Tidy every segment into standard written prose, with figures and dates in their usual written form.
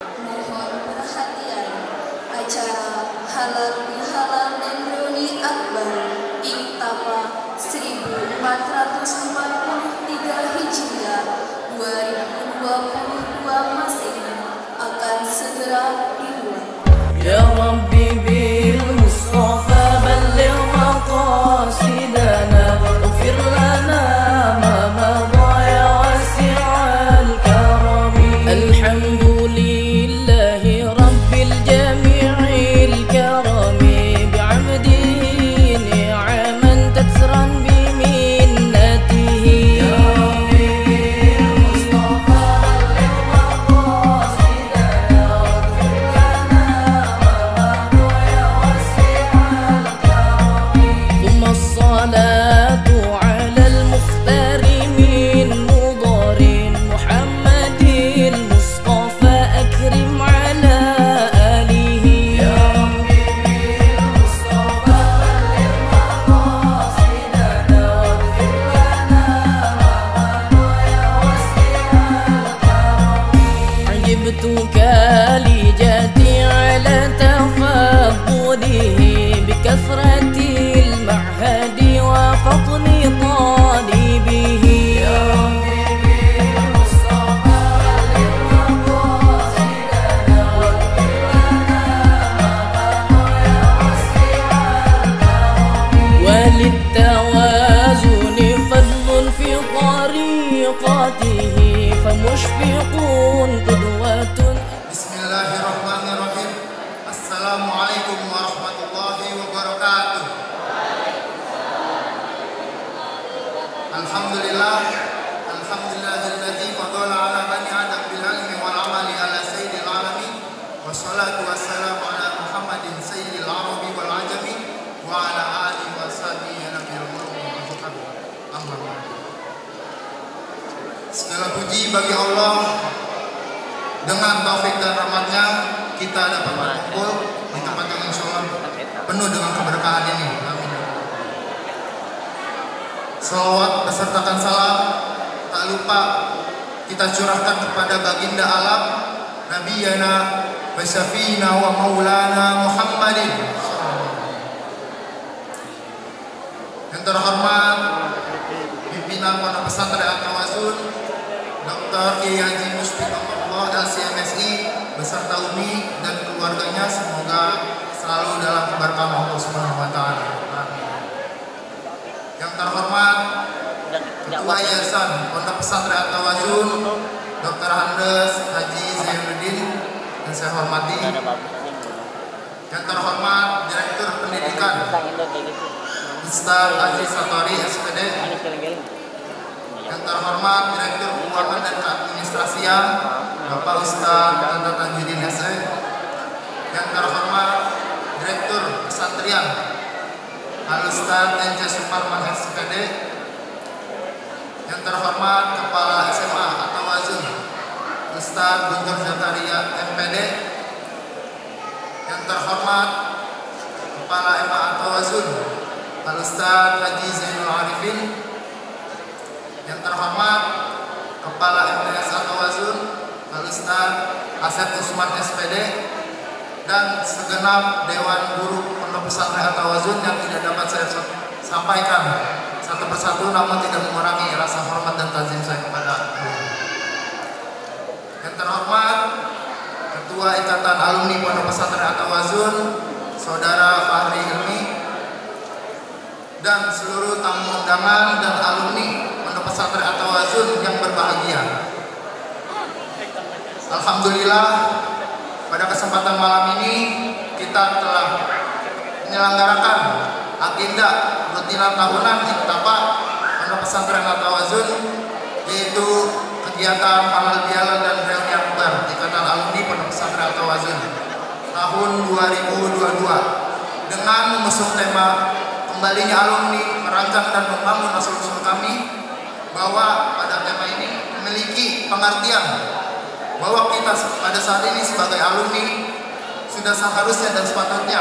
Mohon perhatian, acara halal bihalal dan reuni akbar Iktapa 1443 Hijriah 2022 Masehi akan segera dimulai. Ya Rabbi bil Mustafa balligh maqasidana ighfir lana ma madha ya wasi'al karami. Alhamdulillahi rabbil jami'il karami bi'amdihi ni'aman tatran bi minnatihi. Ya Rabbi bil Mustafa balligh maqasidana الصلاة على المختار من مضر محمد المصطفى أكرم على آله. يا ربي بالمصطفى بلغ مقاصدنا واغفر لنا ما مضى يا واسع الكرم. عجبتك لجاتي على تفضله بكثرة المعهد وفضل طالبه. يا ربي بالمصطفى بلغ مقاصدنا واغفر لنا ما مضى يا واسع الكرم. وللتوازن فضل في طريقته فمشفق قدوة. Bismillahirrahmanirrahim. Assalamualaikum warahmatullahi wabarakatuh. Alhamdulillahilladzi fadala ala bani adam bil ilmi wal amali ala sayyidil alamin. Wassalatu wassalamu ala Muhammadin sayyidil arabi wal ajami wa ala alihi wa sahbihi nabiyil mu'minin. Amma ba'd. Segala puji bagi Allah. Dengan taufik dan rahmatnya kita dapat berkumpul di tempat yang insyaallah penuh dengan keberkahan ini. Amin. Salawat besertakan salam tak lupa kita curahkan kepada baginda alam Nabiyana wa Syafiina wa Maulana Muhammadin. Yang terhormat pimpinan Pondok Pesantren At-Tawazun Dr. Kiai Haji Musbih LCMSI beserta Umi dan keluarganya, semoga selalu dalam keberkahan Allah Subhanahu wa taala. Yang terhormat Ketua Yayasan Pondok Pesantren At-Tawazun Dr. Handes Haji Zainuddin yang saya hormati. Yang terhormat Direktur Pendidikan Ustaz Aziz Satori SPD. Yang terhormat Direktur Keuangan dan Keadministrasian Bapak Ustaz Tata Tanjudin SE. Yang terhormat Direktur Pesantren Al-Ustaz NC Suparman SPD. Yang terhormat Kepala SMA At-Tawazun Ustaz Guntur Zakaria MPD. Yang terhormat Kepala MA At-Tawazun Al-Ustaz Haji Zainul Arifin. Yang terhormat Kepala MTS At-Tawazun Al-Ustaz Asep Usman SPD, dan segenap Dewan Guru Pondok Pesantren At-Tawazun yang tidak dapat saya sampaikan satu persatu namun tidak mengurangi rasa hormat dan tazim saya kepada guru. Yang terhormat Ketua Ikatan Alumni Pondok Pesantren At-Tawazun Saudara Fahri Hilmi, dan seluruh tamu undangan dan alumni Pondok Pesantren At-Tawazun yang berbahagia. Alhamdulillah, pada kesempatan malam ini kita telah menyelenggarakan agenda rutinan tahunan Iktapa Pondok Pesantren At-Tawazun, yaitu kegiatan halal bihalal dan reuni akbar Ikatan Alumni Pondok Pesantren At-Tawazun tahun 2022 dengan mengusung tema kembalinya alumni merancang dan membangun masa-masa kami, bahwa pada tema ini memiliki pengertian bahwa kita pada saat ini sebagai alumni sudah seharusnya dan sepatutnya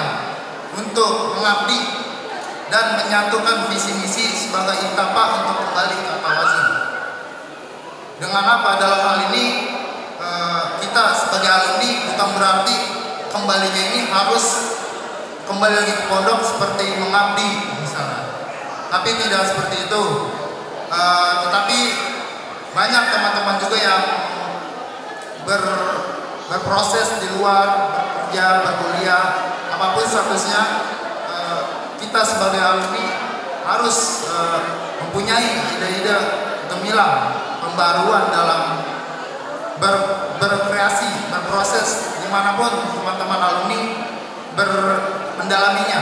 untuk mengabdi dan menyatukan visi misi sebagai Iktapa untuk kembali ke At-Tawazun. Dengan apa dalam hal ini kita sebagai sebagai alumni bukan berarti kembalinya ini harus kembali lagi ke pondok seperti mengabdi misalnya, tapi tidak seperti itu. Tetapi banyak teman-teman juga yang berproses di luar, bekerja, berkuliah, apapun statusnya. Kita sebagai alumni harus mempunyai ide-ide gemilang, pembaruan dalam berkreasi, berproses dimanapun teman-teman alumni mendalaminya.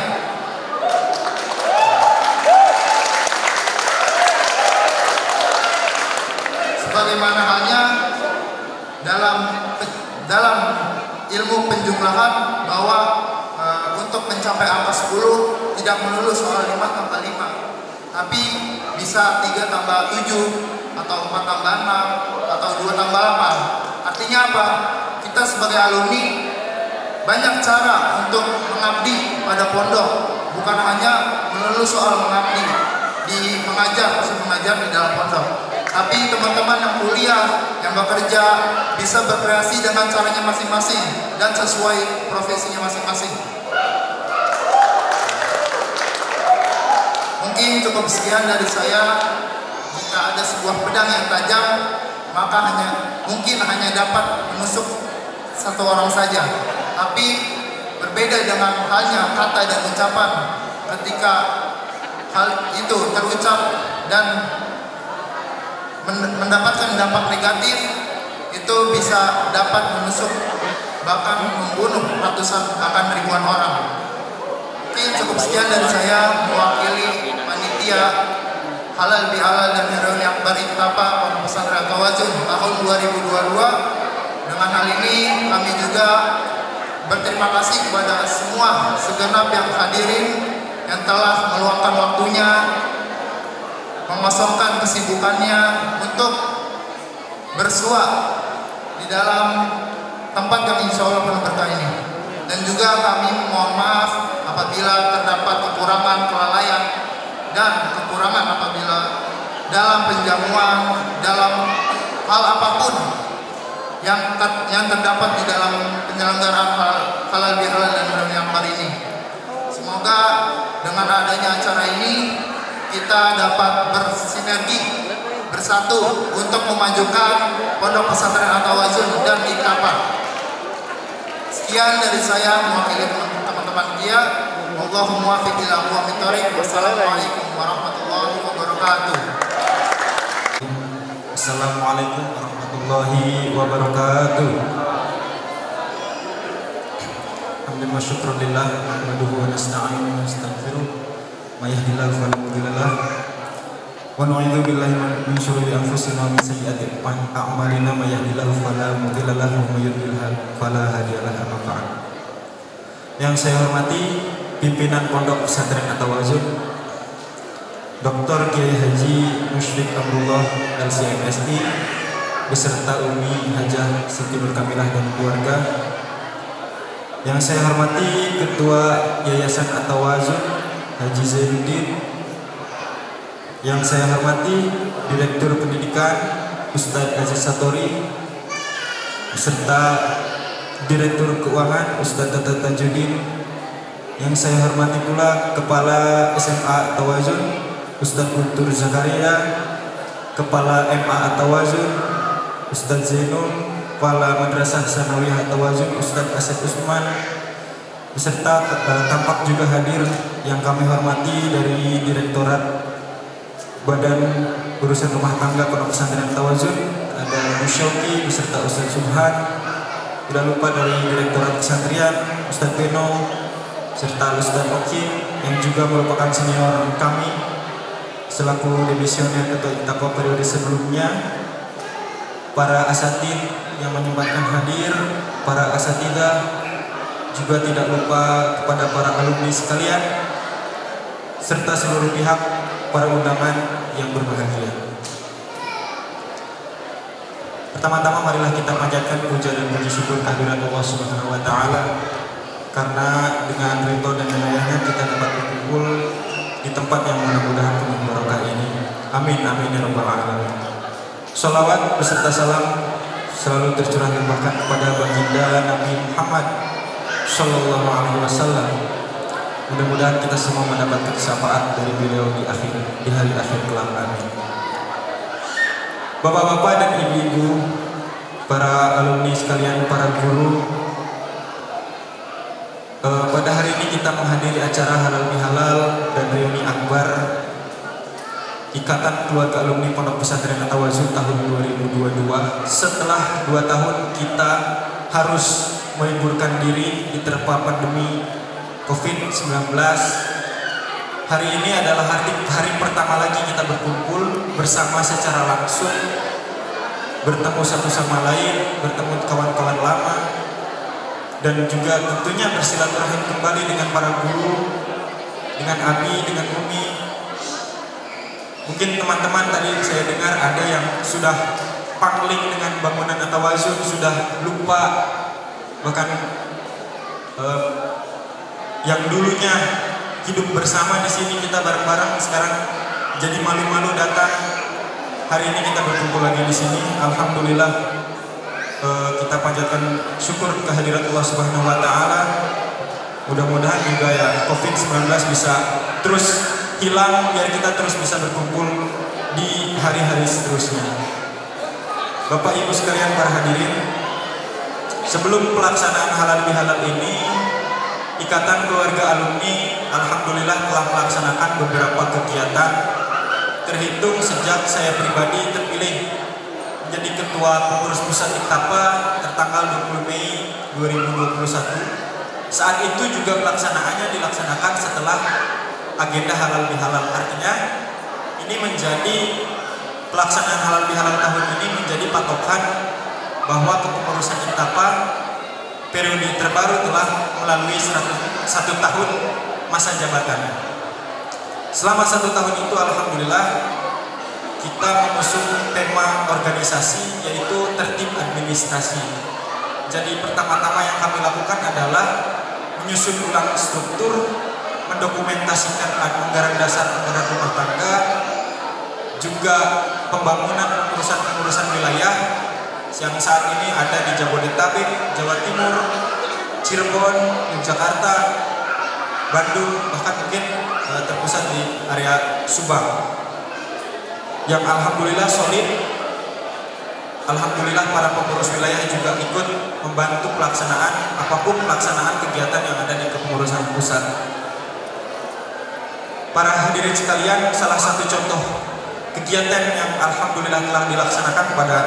Sebagaimana halnya dalam ilmu penjumlahan bahwa untuk mencapai angka 10 tidak melulu soal 5 tambah 5, tapi bisa 3 tambah 7 atau 4 tambah 6 atau 2 tambah 8. Artinya apa? Kita sebagai alumni banyak cara untuk mengabdi pada pondok, bukan hanya melulu soal mengabdi di mengajar di dalam pondok, tapi teman-teman yang kuliah, yang bekerja bisa berkreasi dengan caranya masing-masing dan sesuai profesinya masing-masing. Mungkin cukup sekian dari saya. Jika ada sebuah pedang yang tajam, maka mungkin hanya dapat menusuk satu orang saja. Tapi berbeda dengan halnya kata dan ucapan. Ketika hal itu terucap dan mendapatkan dampak negatif, itu bisa dapat menusuk, bahkan membunuh ratusan bahkan ribuan orang. Mungkin cukup sekian dari saya mewakili panitia halal bihalal dan Reuni Akbar Iktapa Pondok Pesantren Tawazun tahun 2022. Dengan hal ini kami juga berterima kasih kepada semua segenap yang hadirin yang telah meluangkan waktunya, mengosongkan kesibukannya untuk bersua di dalam tempat yang insya Allah penuh berkah ini. Dan juga kami mohon maaf apabila terdapat kekurangan, kelalaian, dan kekurangan apabila dalam penjamuan, dalam hal apapun yang terdapat di dalam penyelenggaraan halal bihalal dan Reuni Akbar ini. Semoga dengan adanya acara ini kita dapat bersinergi, bersatu untuk memajukan Pondok Pesantren At-Tawazun dan Iktapa. Sekian dari saya mewakili teman-teman dia. Allahumma waffiq ila aqwamit thoriq. Wassalamualaikum warahmatullahi wabarakatuh. Assalamualaikum warahmatullahi wabarakatuh. Alhamdulillah wa syukrulillah nahmaduhu wa nasta'inuhu wa nastaghfiruh. May yahdihillahu fala mudilla lahu wa na'udzu billahi min shururi anfusina wa min sayyiati a'malina. May yahdihillahu fala mudilla lahu wa may yudlil fala hadiya lahu. Yang saya hormati pimpinan Pondok Pesantren At-Tawazun, Dr. Kiai Haji Musyrik Abdullah LCMSI beserta Umi Hajah Siti Nur Kamilah dan keluarga. Yang saya hormati Ketua Yayasan At-Tawazun Haji Zainuddin. Yang saya hormati Direktur Pendidikan Ustadz Aziz Satori beserta Direktur Keuangan Ustadz Tata Tajuddin. Yang saya hormati pula Kepala SMA At-Tawazun Ustadz Guntur Zakaria, Kepala MA At-Tawazun Ustadz Zainul, Kepala Madrasah Sanawiyah At-Tawazun Ustadz Asep Usman, beserta tampak juga hadir yang kami hormati dari Direktorat Badan Urusan Rumah Tangga Pondok Pesantren At-Tawazun, ada Bu Syauki beserta Ustadz Subhan, tidak lupa dari Direktorat Kesantrian Ustadz Beno serta Ustadz Oki yang juga merupakan senior kami selaku divisioner Ketua Iktapa periode sebelumnya, para asatid yang menyempatkan hadir, para asatidah, juga tidak lupa kepada para alumni sekalian serta seluruh pihak para undangan yang berbahagia. Pertama-tama marilah kita panjatkan puja dan puji syukur kehadirat Allah Subhanahu wa taala, karena dengan ridho dan inayahnya kita dapat berkumpul di tempat yang mudah-mudahan penuh barokah ini. Amin amin ya rabbal alamin. Shalawat beserta salam selalu tercurah limpahkan kepada baginda Nabi Muhammad Sallallahu Alaihi Wasallam. Mudah-mudahan kita semua mendapatkan syafaat dari beliau di hari akhir kelak. Amin. Bapak-bapak dan ibu-ibu, para alumni sekalian, para guru, pada hari ini kita menghadiri acara halal bihalal dan reuni akbar Ikatan Keluarga Alumni Pondok Pesantren At-Tawazun tahun 2022. Setelah 2 tahun kita harus meliburkan diri diterpa pandemi COVID-19, hari ini adalah hari pertama lagi kita berkumpul bersama secara langsung, bertemu satu sama lain, bertemu kawan-kawan lama, dan juga tentunya bersilaturahim kembali dengan para guru, dengan Abi, dengan Umi. Mungkin teman-teman tadi saya dengar ada yang sudah pangling dengan bangunan At-Tawazun, sudah lupa, bahkan yang dulunya hidup bersama di sini kita bareng-bareng sekarang jadi malu-malu datang. Hari ini kita berkumpul lagi di sini. Alhamdulillah, kita panjatkan syukur kehadirat Allah Subhanahu Wa Taala. Mudah-mudahan juga ya COVID-19 bisa terus hilang, biar kita terus bisa berkumpul di hari-hari seterusnya. Bapak Ibu sekalian, para hadirin, sebelum pelaksanaan halal bihalal ini, Ikatan Keluarga Alumni alhamdulillah telah melaksanakan beberapa kegiatan. Terhitung sejak saya pribadi terpilih menjadi ketua pengurus pusat IKTAPA tertanggal 20 Mei 2021. Saat itu juga pelaksanaannya dilaksanakan setelah agenda halal bihalal. Artinya ini menjadi pelaksanaan halal bihalal tahun ini menjadi patokan bahwa kepengurusan IKTAPA periode terbaru telah melalui 1 tahun masa jabatannya. Selama 1 tahun itu alhamdulillah kita mengusung tema organisasi, yaitu tertib administrasi. Jadi pertama-tama yang kami lakukan adalah menyusun ulang struktur, mendokumentasikan anggaran dasar, anggaran rumah tangga, juga pembangunan pengurusan wilayah yang saat ini ada di Jabodetabek, Jawa Timur, Cirebon, Yogyakarta, Bandung, bahkan mungkin terpusat di area Subang, yang alhamdulillah solid. Alhamdulillah para pengurus wilayah juga ikut membantu pelaksanaan apapun pelaksanaan kegiatan yang ada di kepengurusan pusat. Para hadirin sekalian, salah satu contoh kegiatan yang alhamdulillah telah dilaksanakan pada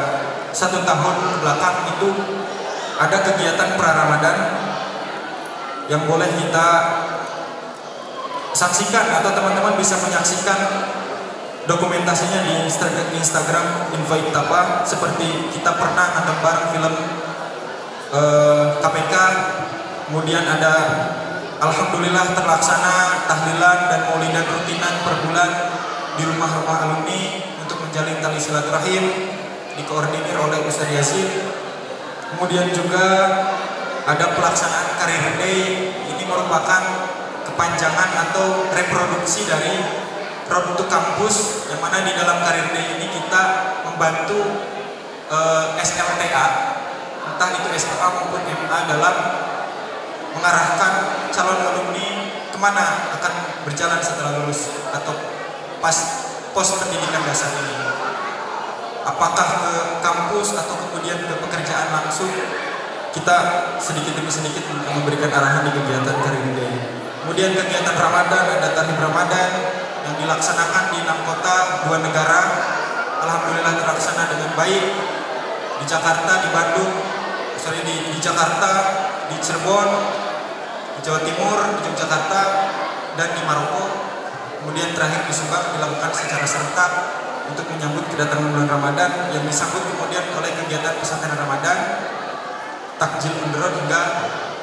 1 tahun belakang itu ada kegiatan pra-Ramadan yang boleh kita saksikan, atau teman-teman bisa menyaksikan dokumentasinya di Instagram Info IKTAPA. Seperti kita pernah nonton bareng film KPK, kemudian ada alhamdulillah terlaksana tahlilan dan maulidan rutinan per bulan di rumah-rumah alumni untuk menjalin tali silaturahim, dikoordinir oleh Ustaz Yasin. Kemudian juga ada pelaksanaan Career Day. Ini merupakan kepanjangan atau reproduksi dari Road to Campus, yang mana di dalam Career Day ini kita membantu SLTA, entah itu SMA maupun MA, dalam mengarahkan calon alumni kemana akan berjalan setelah lulus atau pas pos pendidikan dasar ini. Apakah ke kampus atau kemudian ke pekerjaan langsung, kita sedikit demi sedikit memberikan arahan di kegiatan Career Day. Kemudian kegiatan Ramadan, ada Tarhib Ramadan yang dilaksanakan di 6 kota 2 negara. Alhamdulillah terlaksana dengan baik. Di Jakarta, di Bandung, di Jakarta, di Cirebon, di Jawa Timur, di Yogyakarta, dan di Maroko. Kemudian terakhir di Subang dilakukan secara serentak untuk menyambut kedatangan bulan Ramadan, yang disambut kemudian oleh kegiatan pesantren Ramadan, takjil on the road, hingga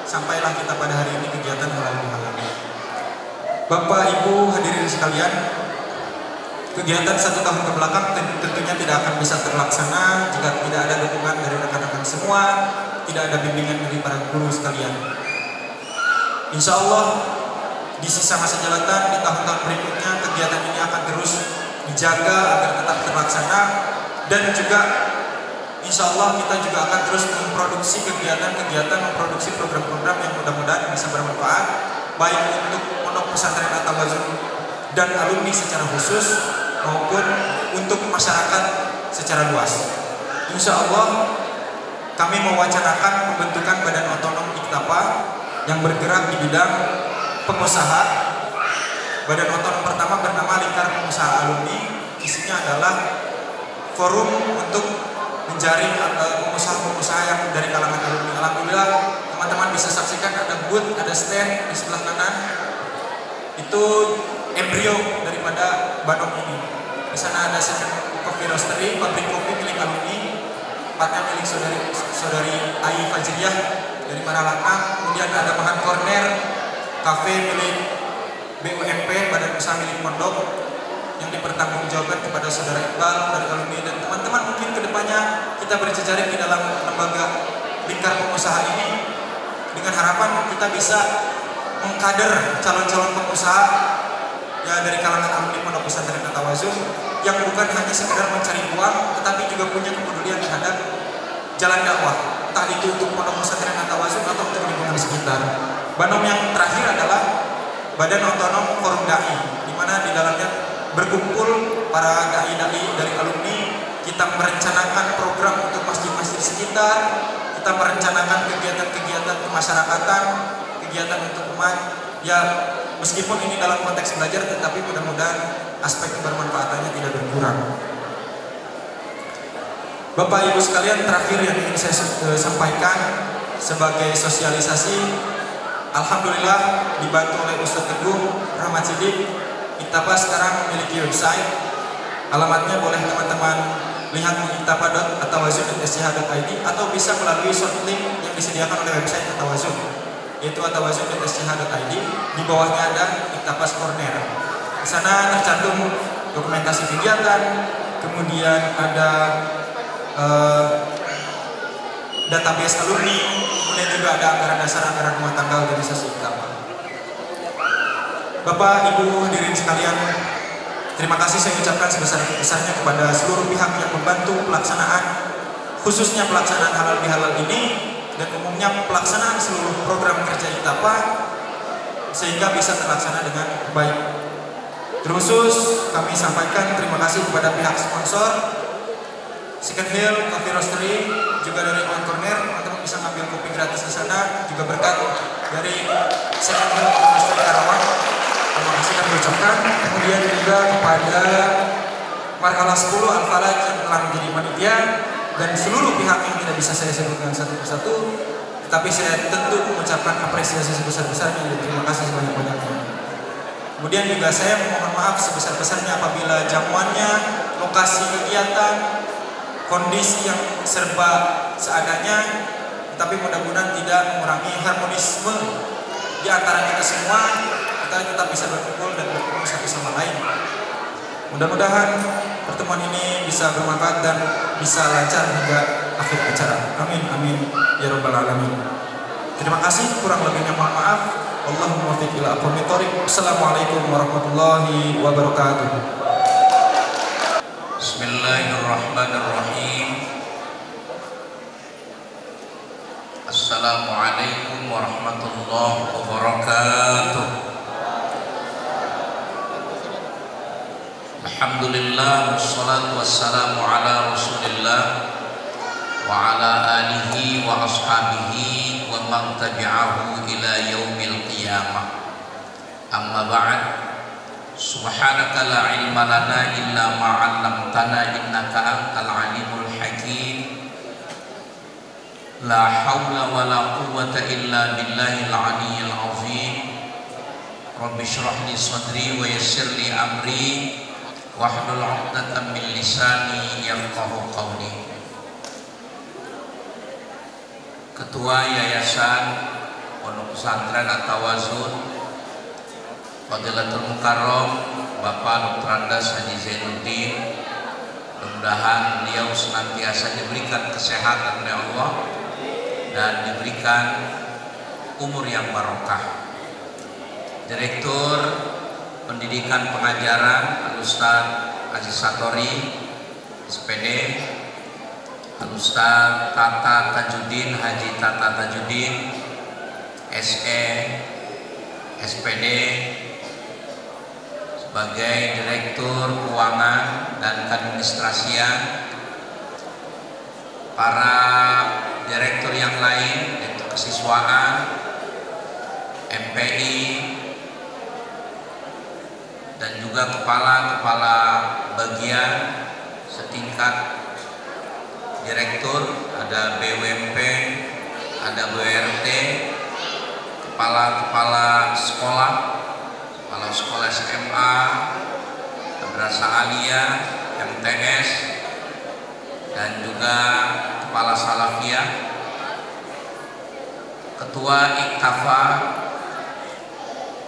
sampailah kita pada hari ini kegiatan halal bihalal. Bapak Ibu hadirin sekalian, kegiatan 1 tahun kebelakang tentunya tidak akan bisa terlaksana jika tidak ada dukungan dari rekan-rekan semua, tidak ada bimbingan dari para guru sekalian. Insya Allah di sisa masa jabatan di tahun-tahun berikutnya kegiatan ini akan terus dijaga agar tetap terlaksana, dan juga Insya Allah kita juga akan terus memproduksi kegiatan-kegiatan, memproduksi program-program yang mudah-mudahan bisa bermanfaat baik untuk pondok pesantren At-Tawazun dan alumni secara khusus maupun untuk masyarakat secara luas. Insya Allah kami mewacanakan pembentukan badan otonom IKTAPA yang bergerak di bidang pengusaha. Badan otonom pertama bernama Lingkar Pengusaha Alumni. Isinya adalah forum untuk menjaring pengusaha-pengusaha yang dari kalangan alumni. Alhamdulillah teman-teman bisa saksikan ada booth, ada stand di sebelah kanan. Itu embrio daripada Banom ini. Di sana ada Second Coffee Roastery, pabrik kopi milik alumni, tempatnya milik saudari Ai Fajriyah dari Maralaka. Kemudian ada Mahan Corner, kafe milik BUMP, Badan Usaha Milik Pondok, yang dipertanggungjawabkan kepada saudara Iqbal dari alumni. Dan teman-teman mungkin kedepannya kita berjejaring di dalam lembaga Lingkar Pengusaha ini dengan harapan kita bisa mengkader calon-calon pengusaha ya dari kalangan alumni Pondok Pesantren At-Tawazun yang bukan hanya sekedar mencari uang tetapi juga punya kepedulian terhadap jalan dakwah, entah itu untuk Pondok Pesantren At-Tawazun atau untuk lingkungan sekitar. Banom yang terakhir adalah Badan Otonom Forum Dai, di mana di dalamnya berkumpul para dai-dai dari alumni. Kita merencanakan program untuk masjid-masjid sekitar, kita merencanakan kegiatan-kegiatan kemasyarakatan, kegiatan untuk umat. Ya, meskipun ini dalam konteks belajar, tetapi mudah-mudahan aspek kebermanfaatannya tidak berkurang. Bapak Ibu sekalian, terakhir yang ingin saya sampaikan sebagai sosialisasi, alhamdulillah dibantu oleh Ustadz Teguh Rahmat Sidik, IKTAPA sekarang memiliki website. Alamatnya boleh teman-teman lihat di iktapa.atawazun.sch.id atau bisa melalui short link yang disediakan oleh website At-Tawazun, yaitu atawazun.sch.id. Di bawahnya ada IKTAPA's Corner. Di sana tercantum dokumentasi kegiatan, kemudian ada database alumni, kemudian juga ada anggaran dasar, anggaran rumah tangga organisasi IKTAPA. Bapak, Ibu, hadirin sekalian, terima kasih saya ucapkan sebesar-besarnya kepada seluruh pihak yang membantu pelaksanaan, khususnya pelaksanaan halal bihalal ini dan umumnya pelaksanaan seluruh program kerja IKTAPA sehingga bisa terlaksana dengan baik. Terkhusus kami sampaikan terima kasih kepada pihak sponsor Second Hill Coffee Roastery, juga dari Mahan Corner. Teman-teman bisa ngambil kopi gratis di sana, juga berkat dari Second Hill Coffee Roastery Karawang. Terima kasih kami ucapkan. Kemudian juga kepada Markalah 10 Al-Falaj yang telah menjadi panitia dan seluruh pihak yang tidak bisa saya sebutkan satu persatu, tetapi saya tentu mengucapkan apresiasi sebesar-besarnya dan terima kasih sebanyak-banyaknya. Kemudian juga saya memohon maaf sebesar-besarnya apabila jamuannya, lokasi kegiatan, kondisi yang serba seadanya, tetapi mudah-mudahan tidak mengurangi harmonisme di antara kita semua. Kita tetap bisa berkumpul dan bertemu satu sama lain. Mudah-mudahan pertemuan ini bisa bermanfaat dan bisa lancar hingga akhir acara. Amin, amin, ya rabbal alamin. Terima kasih, kurang lebihnya mohon maaf. Allahumma waffiq ila aqwamit thoriq. Assalamualaikum warahmatullahi wabarakatuh. Bismillahirrahmanirrahim. Assalamualaikum warahmatullahi wabarakatuh. Alhamdulillah, wassalatu wassalamu ala rasulillah wa ala alihi wa ashabihi wa man tabi'ahu ila yaumil qiyamah. Amma ba'd. Subhanaka la ilma lana illa ma 'allamtana innaka antal alimul hakim. La haula wa la quwwata illa billahil aliyyil azim. Rabbi shrah li sadri wa yassir li amri wahlul 'uqdatam min lisani yafqahu qawli. Ketua Yayasan Pondok Pesantren At-Tawazun Fadilatul Mukarram Bapak Dr. Andas Haji Zainuddin, mudah-mudahan beliau senantiasa diberikan kesehatan oleh Allah dan diberikan umur yang barokah. Direktur Pendidikan Pengajaran Al-Ustaz Aziz Satori SPD, Al-Ustaz Tata Tajuddin, Haji Tata Tajuddin, SE, SPD, sebagai Direktur Keuangan dan Keadministrasian, para direktur yang lain yaitu kesiswaan, MPI, dan juga kepala-kepala bagian setingkat direktur, ada BUMP, ada BRT, kepala-kepala sekolah, kepala sekolah SMA, Madrasah Aliyah, MTS, dan juga kepala Salafiyah, ketua Iktafa,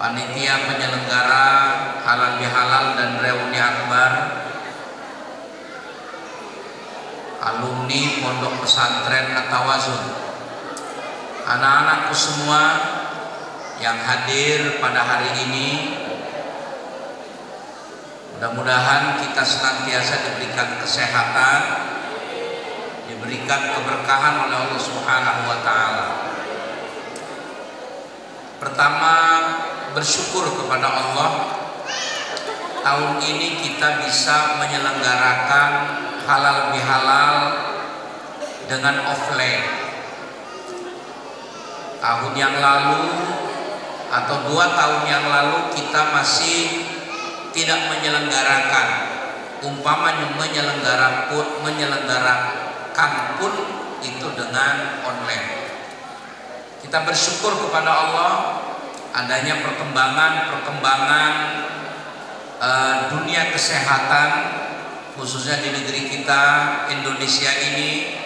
panitia penyelenggara halal bihalal dan reuni akbar, alumni Pondok Pesantren At-Tawazun, anak-anakku semua yang hadir pada hari ini, mudah-mudahan kita senantiasa diberikan kesehatan, diberikan keberkahan oleh Allah Subhanahu wa Ta'ala. Pertama, bersyukur kepada Allah, tahun ini kita bisa menyelenggarakan halal bihalal dengan offline. Tahun yang lalu atau 2 tahun yang lalu kita masih tidak menyelenggarakan, umpamanya menyelenggarakan pun itu dengan online. Kita bersyukur kepada Allah adanya perkembangan dunia kesehatan, khususnya di negeri kita Indonesia ini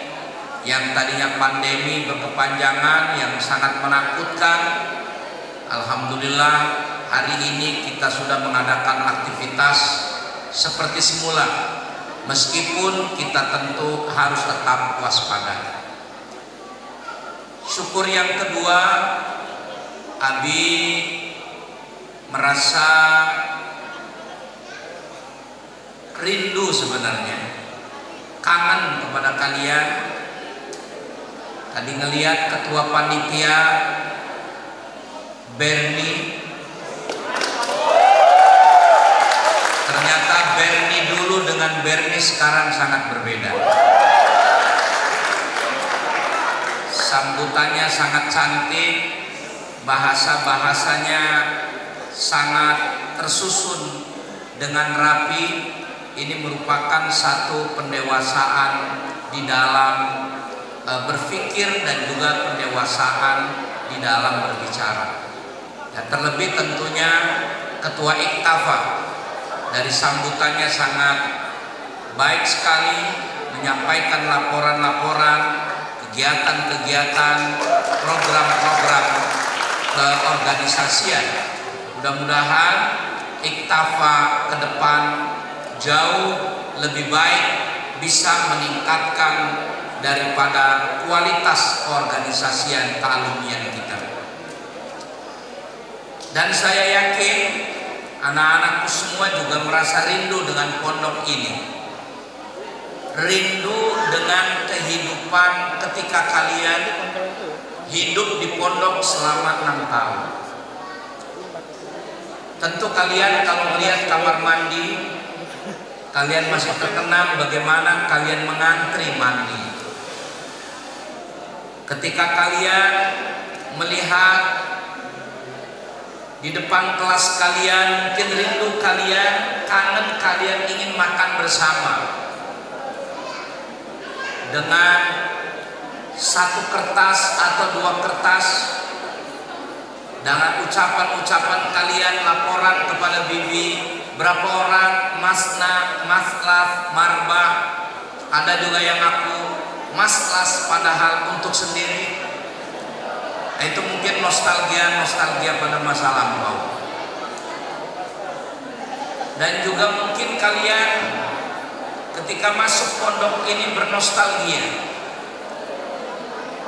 yang tadinya pandemi berkepanjangan yang sangat menakutkan. Alhamdulillah hari ini kita sudah mengadakan aktivitas seperti semula, meskipun kita tentu harus tetap waspada. Syukur yang kedua, Abi merasa rindu sebenarnya, kangen kepada kalian. Tadi ngelihat ketua panitia Bernie, ternyata Bernie dulu dengan Bernie sekarang sangat berbeda. Sambutannya sangat cantik, bahasa-bahasanya sangat tersusun dengan rapi. Ini merupakan satu pendewasaan di dalam berpikir dan juga pendewasaan di dalam berbicara. Dan terlebih tentunya Ketua Iktafa, dari sambutannya sangat baik sekali, menyampaikan laporan-laporan, kegiatan-kegiatan, program-program keorganisasian. Mudah-mudahan Iktafa ke depan jauh lebih baik, bisa meningkatkan daripada kualitas keorganisasian kealumnian kita. Dan saya yakin anak-anakku semua juga merasa rindu dengan pondok ini, rindu dengan kehidupan ketika kalian hidup di pondok selama 6 tahun. Tentu kalian kalau melihat kamar mandi, kalian masih terkenang bagaimana kalian mengantri mandi. Ketika kalian melihat di depan kelas kalian, mungkin rindu kalian, kangen kalian ingin makan bersama dengan 1 kertas atau 2 kertas, dengan ucapan-ucapan kalian, laporan kepada bibi, berapa orang, masna, maslaf, marba, ada juga yang aku maslas padahal untuk sendiri. Itu mungkin nostalgia pada masa lampau. Dan juga mungkin kalian ketika masuk pondok ini bernostalgia,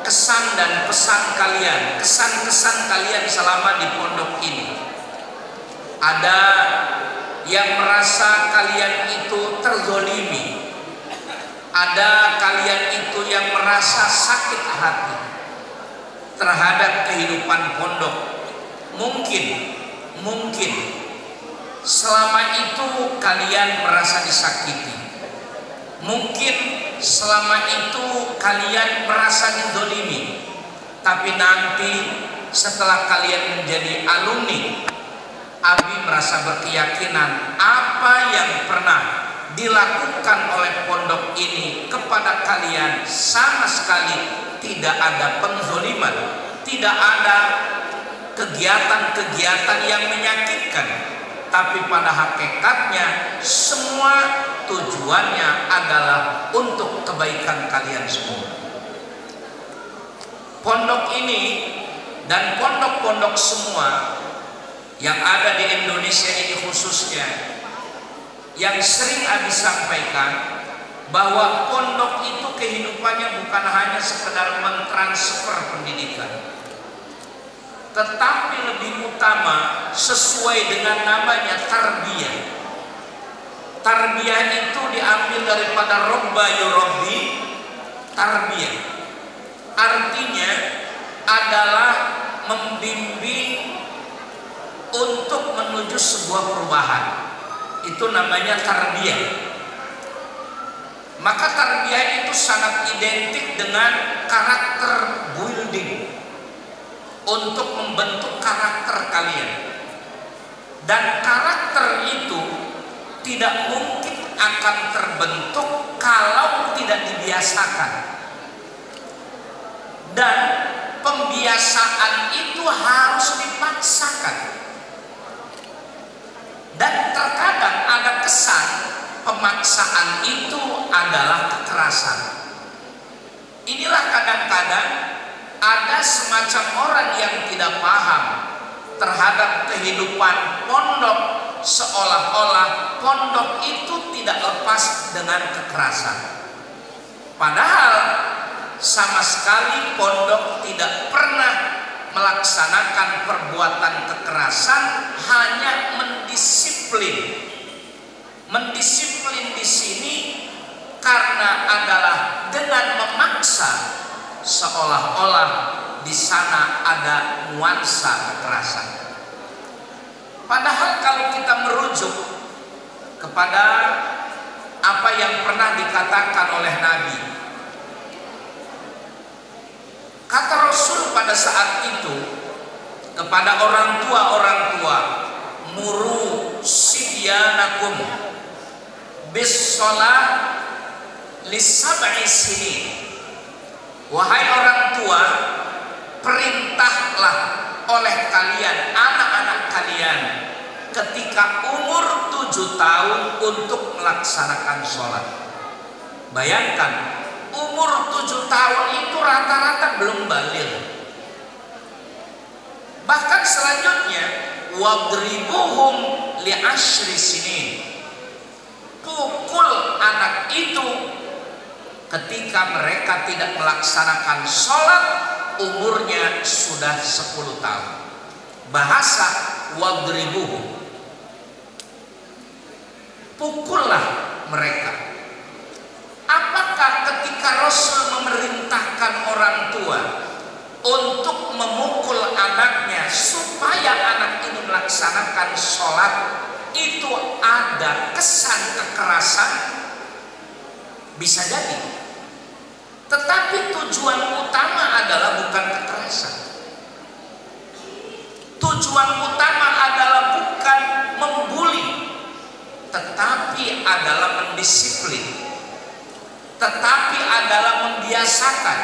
kesan dan pesan kalian, kesan-kesan kalian selama di pondok ini. Ada yang merasa kalian itu terzolimi, ada kalian itu yang merasa sakit hati terhadap kehidupan pondok. Mungkin selama itu kalian merasa disakiti. Mungkin selama itu kalian merasa dizolimi. Tapi nanti setelah kalian menjadi alumni, Abi merasa berkeyakinan apa yang pernah dilakukan oleh pondok ini kepada kalian sama sekali tidak ada penzoliman, tidak ada kegiatan-kegiatan yang menyakitkan, tapi pada hakikatnya semua tujuannya adalah untuk kebaikan kalian semua. Pondok ini dan pondok-pondok semua yang ada di Indonesia ini khususnya, yang sering Abi sampaikan bahwa pondok itu kehidupannya bukan hanya sekedar mentransfer pendidikan, tetapi lebih utama sesuai dengan namanya tarbiyah. Tarbiyah itu diambil daripada robba yurabbi, tarbiyah artinya adalah membimbing untuk menuju sebuah perubahan. Itu namanya tarbiyah. Maka tarbiyah itu sangat identik dengan karakter building, untuk membentuk karakter kalian. Dan karakter itu tidak mungkin akan terbentuk kalau tidak dibiasakan. Dan pembiasaan itu harus dipaksakan. Dan terkadang ada kesan pemaksaan itu adalah kekerasan. Inilah kadang-kadang ada semacam orang yang tidak paham terhadap kehidupan pondok, seolah-olah pondok itu tidak lepas dengan kekerasan. Padahal sama sekali pondok tidak pernah melaksanakan perbuatan kekerasan, hanya mendisiplin. Mendisiplin di sini karena adalah dengan memaksa, seolah-olah di sana ada nuansa kekerasan. Padahal kalau kita merujuk kepada apa yang pernah dikatakan oleh Nabi, kata Rasul pada saat itu kepada orang tua, muru sibyanakum bis shalah lis-sab'i sinin. Wahai orang tua, perintahlah oleh kalian anak-anak kalian ketika umur 7 tahun untuk melaksanakan sholat. Bayangkan, umur 7 tahun itu rata-rata belum baligh. Bahkan selanjutnya, wadribuhum li ashri sinin. Pukul anak itu ketika mereka tidak melaksanakan sholat, umurnya sudah 10 tahun. Bahasa wadribuhum, pukullah mereka. Apakah ketika Rasul memerintahkan orang tua untuk memukul anaknya supaya anak itu melaksanakan sholat, itu ada kesan kekerasan? Bisa jadi. Tetapi tujuan utama adalah bukan kekerasan. Tujuan utama adalah bukan membuli, tetapi adalah mendisiplin, tetapi adalah membiasakan.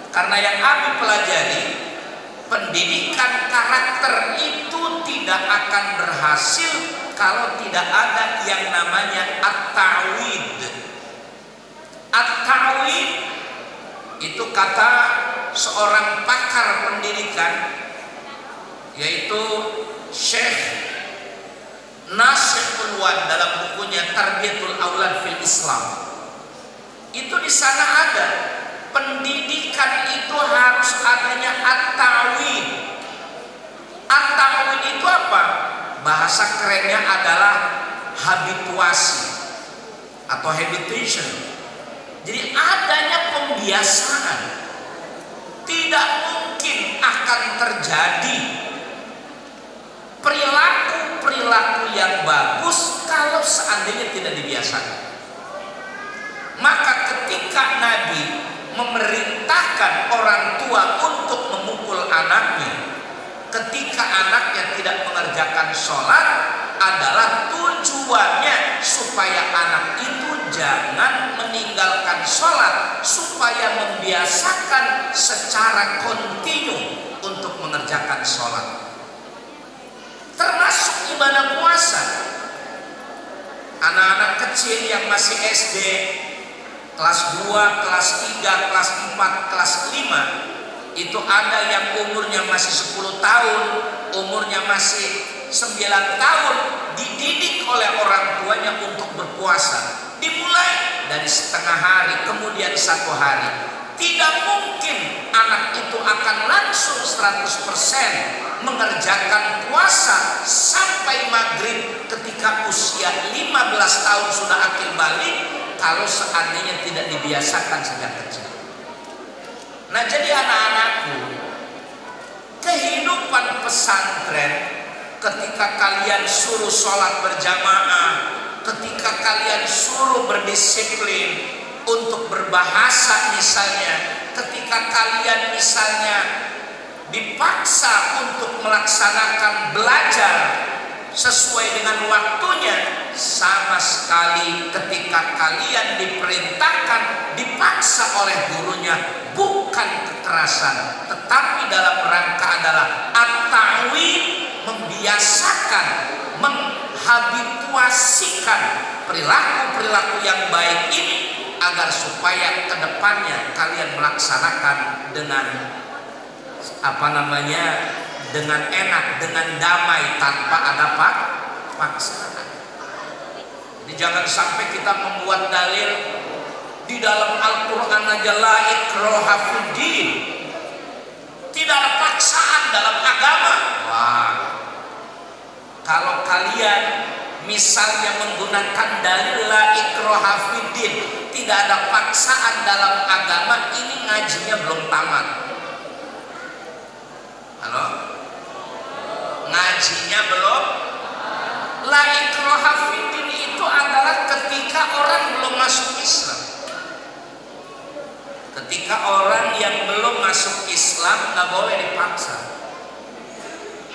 Karena yang Abi pelajari, pendidikan karakter itu tidak akan berhasil kalau tidak ada yang namanya at-ta'wid. At-ta'wid itu kata seorang pakar pendidikan, yaitu Syekh Nasir Ulwan dalam bukunya Tarbiyatul Aulad fil Islam. Itu di sana ada pendidikan itu harus adanya at-ta'wid. At-ta'wid itu apa? Bahasa kerennya adalah habituasi atau habitation. Jadi adanya pembiasaan, tidak mungkin akan terjadi perilaku yang bagus kalau seandainya tidak dibiasakan. Maka ketika Nabi memerintahkan orang tua untuk memukul anaknya ketika anaknya tidak mengerjakan sholat, adalah tujuannya supaya anak itu jangan meninggalkan sholat, supaya membiasakan secara kontinu untuk mengerjakan sholat. Termasuk ibadah puasa. Anak-anak kecil yang masih SD, kelas 2, kelas 3, kelas 4, kelas 5, itu ada yang umurnya masih 10 tahun, umurnya masih 9 tahun, dididik oleh orang tuanya untuk berpuasa. Dimulai dari setengah hari, kemudian 1 hari. Tidak mungkin anak itu akan langsung 100% mengerjakan puasa sampai maghrib ketika usia 15 tahun sudah akil balik, kalau seandainya tidak dibiasakan sejak kecil. Nah, jadi anak-anakku, kehidupan pesantren ketika kalian suruh sholat berjamaah, ketika kalian suruh berdisiplin untuk berbahasa misalnya, ketika kalian misalnya dipaksa untuk melaksanakan belajar sesuai dengan waktunya, sama sekali ketika kalian diperintahkan, dipaksa oleh gurunya, bukan kekerasan, tetapi dalam rangka adalah at-ta'wid, membiasakan, menghabituasikan perilaku-perilaku yang baik ini agar supaya kedepannya kalian melaksanakan dengan dengan enak, dengan damai, tanpa ada paksaan. Jadi jangan sampai kita membuat dalil di dalam Al-Quran aja, la ikraha fiddin, tidak ada paksaan dalam agama. Wah, kalau kalian misalnya menggunakan dalil la ikraha fiddin, tidak ada paksaan dalam agama, ini ngajinya belum tamat. Halo? Ngajinya belum? La ikraha fiddin itu adalah ketika orang belum masuk Islam. Ketika orang yang belum masuk Islam nggak boleh dipaksa.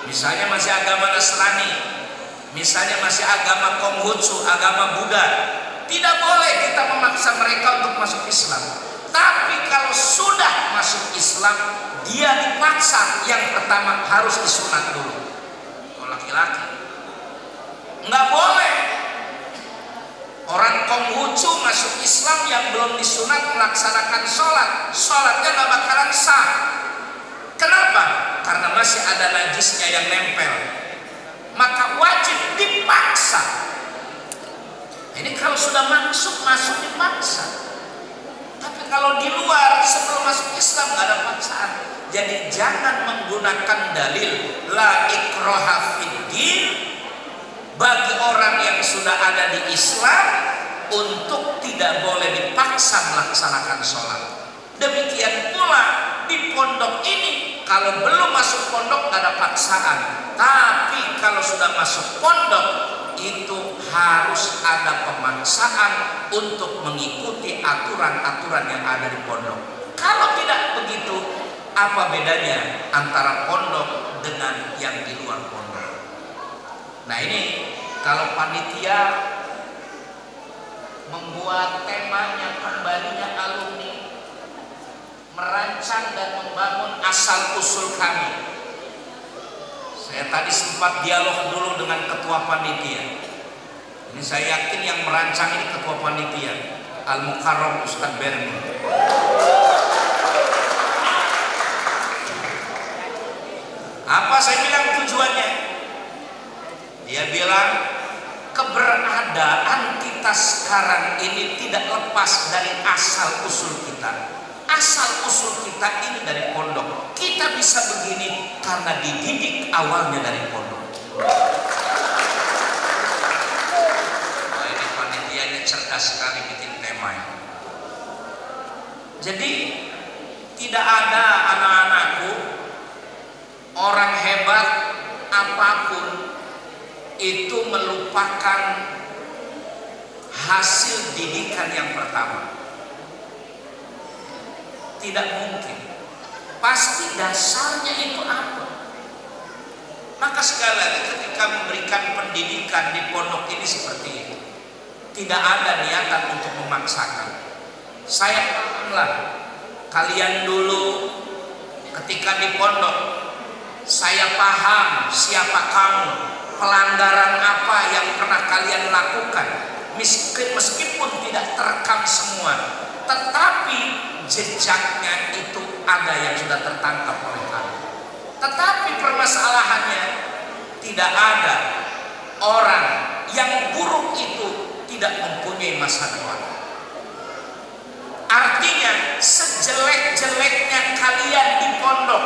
Misalnya masih agama Nasrani, misalnya masih agama Konghucu, agama Buddha, tidak boleh kita memaksa mereka untuk masuk Islam. Tapi kalau sudah masuk Islam, dia dipaksa, yang pertama harus disunat dulu. Kalau laki-laki nggak boleh orang Konghucu masuk Islam yang belum disunat melaksanakan sholat, sholatnya nggak bakalan sah. Kenapa? Karena masih ada najisnya yang nempel, maka wajib dipaksa. Ini kalau sudah masuk dipaksa. Tapi kalau di luar sebelum masuk Islam nggak ada paksaan. Jadi jangan menggunakan dalil la ikraha fiddin bagi orang yang sudah ada di Islam untuk tidak boleh dipaksa melaksanakan sholat. Demikian pula di pondok ini, kalau belum masuk pondok nggak ada paksaan. Tapi kalau sudah masuk pondok, itu harus ada pemaksaan untuk mengikuti aturan-aturan yang ada di pondok. Kalau tidak begitu, apa bedanya antara pondok dengan yang di luar pondok? Nah, ini kalau panitia membuat temanya kembalinya alumni, merancang dan membangun asal usul kami. Saya tadi sempat dialog dulu dengan ketua panitia. Ini saya yakin yang merancang ini ketua panitia, Al-Mukarram Ustadz Berni. Apa saya bilang tujuannya? Dia bilang keberadaan kita sekarang ini tidak lepas dari asal usul kita. Asal usul kita ini dari pondok. Kita bisa begini karena dididik awalnya dari pondok. Wah, ini panitianya cerdas sekali bikin tema ya. Jadi tidak ada anak-anakku orang hebat apapun itu melupakan hasil didikan yang pertama. Tidak mungkin. Pasti dasarnya itu apa? Maka sekali lagi ketika memberikan pendidikan di pondok ini seperti itu, tidak ada niatan untuk memaksakan. Saya pahamlah kalian dulu ketika di pondok, saya paham siapa kamu, pelanggaran apa yang pernah kalian lakukan, meskipun tidak terekam semua, tetapi jejaknya itu ada yang sudah tertangkap oleh kami. Tetapi permasalahannya, tidak ada orang yang buruk itu tidak mempunyai masa depan. Artinya sejelek-jeleknya kalian di pondok,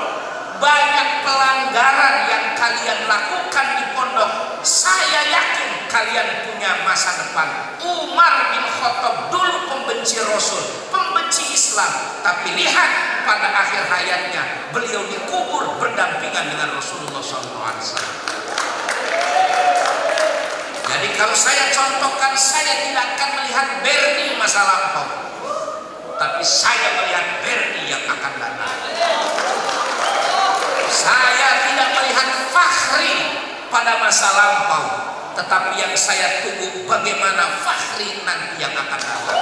banyak pelanggaran yang kalian lakukan di pondok, saya yakin kalian punya masa depan. Umar bin Khattab dulu pembenci Rasul, pembenci Islam, tapi lihat pada akhir hayatnya beliau dikubur berdampingan dengan Rasulullah SAW. Jadi kalau saya contohkan, saya tidak akan melihat Berni masa lampau, tapi saya melihat Berni yang akan datang. Saya tidak melihat Fakhri pada masa lampau, tetapi yang saya tunggu bagaimana Fakhri nanti yang akan datang.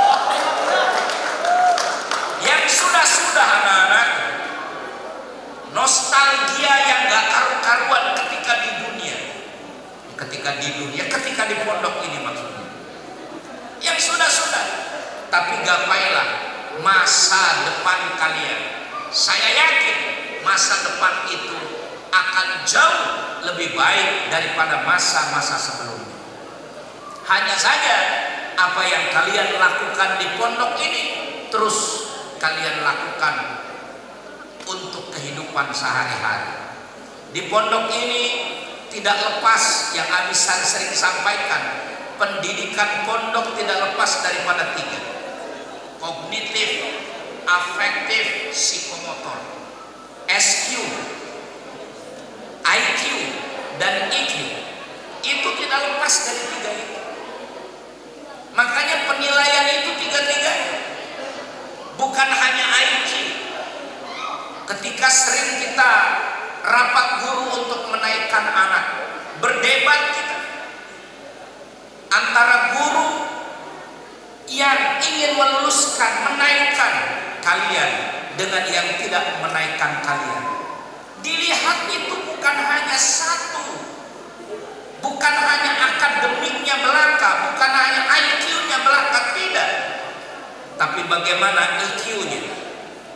Yang sudah-sudah anak-anak, nostalgia yang gak karu-karuan ketika di dunia, ketika di pondok ini maksudnya. Yang sudah-sudah, tapi gapailah masa depan kalian. Saya yakin masa depan itu akan jauh lebih baik daripada masa-masa sebelumnya. Hanya saja apa yang kalian lakukan di pondok ini terus kalian lakukan untuk kehidupan sehari-hari. Di pondok ini tidak lepas yang Amisan sering sampaikan, pendidikan pondok tidak lepas daripada 3: kognitif, afektif, psikomotor. SQ, IQ, dan EQ itu tidak lepas dari 3 itu. Makanya penilaian itu 3-3, bukan hanya IQ. Ketika sering kita rapat guru untuk menaikkan anak, berdebat kita antara guru yang ingin meluluskan, menaikkan kalian dengan yang tidak menaikkan kalian. Dilihat itu bukan hanya satu, bukan hanya akademiknya belaka, bukan hanya IQ-nya belaka, tidak, tapi bagaimana EQ-nya,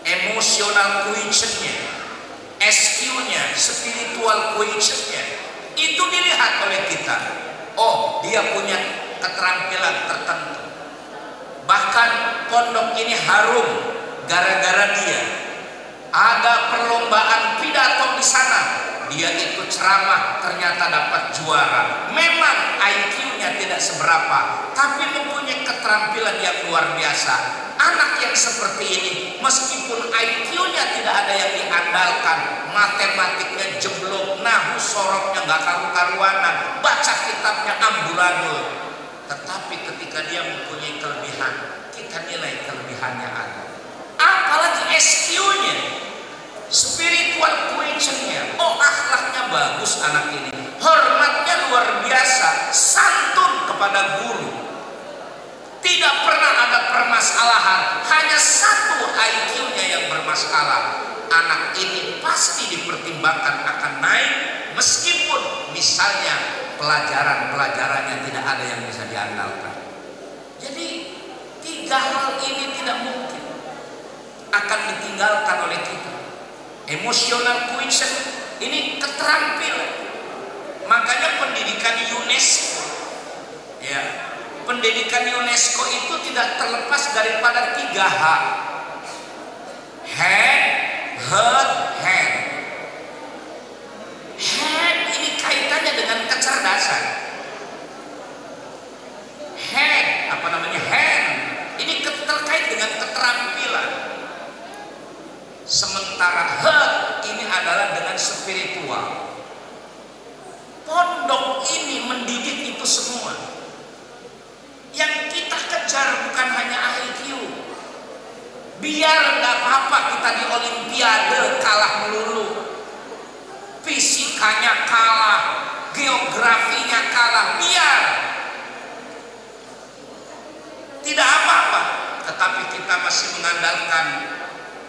emotional quotient-nya, SQ-nya, spiritual quotient-nya, itu dilihat oleh kita. Oh, dia punya keterampilan tertentu. Bahkan pondok ini harum gara-gara dia. Ada perlombaan pidato di sana, dia ikut ceramah, ternyata dapat juara. Memang IQ-nya tidak seberapa, tapi mempunyai keterampilan yang luar biasa. Anak yang seperti ini, meskipun IQ-nya tidak ada yang diandalkan, matematiknya jeblok, nahu soroknya nggak karu-karuanan, baca kitabnya amburadul, tetapi ketika dia mempunyai kelebihan, kita nilai kelebihannya ada. Apalagi SQ-nya, spiritual quotient-nya, oh akhlaknya bagus anak ini, hormatnya luar biasa, santun kepada guru, tidak pernah ada permasalahan, hanya satu IQ-nya yang bermasalah. Anak ini pasti dipertimbangkan akan naik, meskipun misalnya pelajarannya tidak ada yang bisa diandalkan. Jadi 3 hal ini tidak mungkin akan ditinggalkan oleh kita. Emotional quotient ini keterampilan. Makanya pendidikan UNESCO, ya, pendidikan UNESCO itu tidak terlepas daripada 3H: head, heart, hand. Head ini kaitannya dengan kecerdasan. Head, hand ini terkait dengan keterampilan. spiritual. Pondok ini mendidik itu semua. Yang kita kejar bukan hanya IQ. Biar nggak apa-apa kita di Olimpiade kalah melulu, fisikanya kalah, geografinya kalah, biar tidak apa-apa. Tetapi kita masih mengandalkan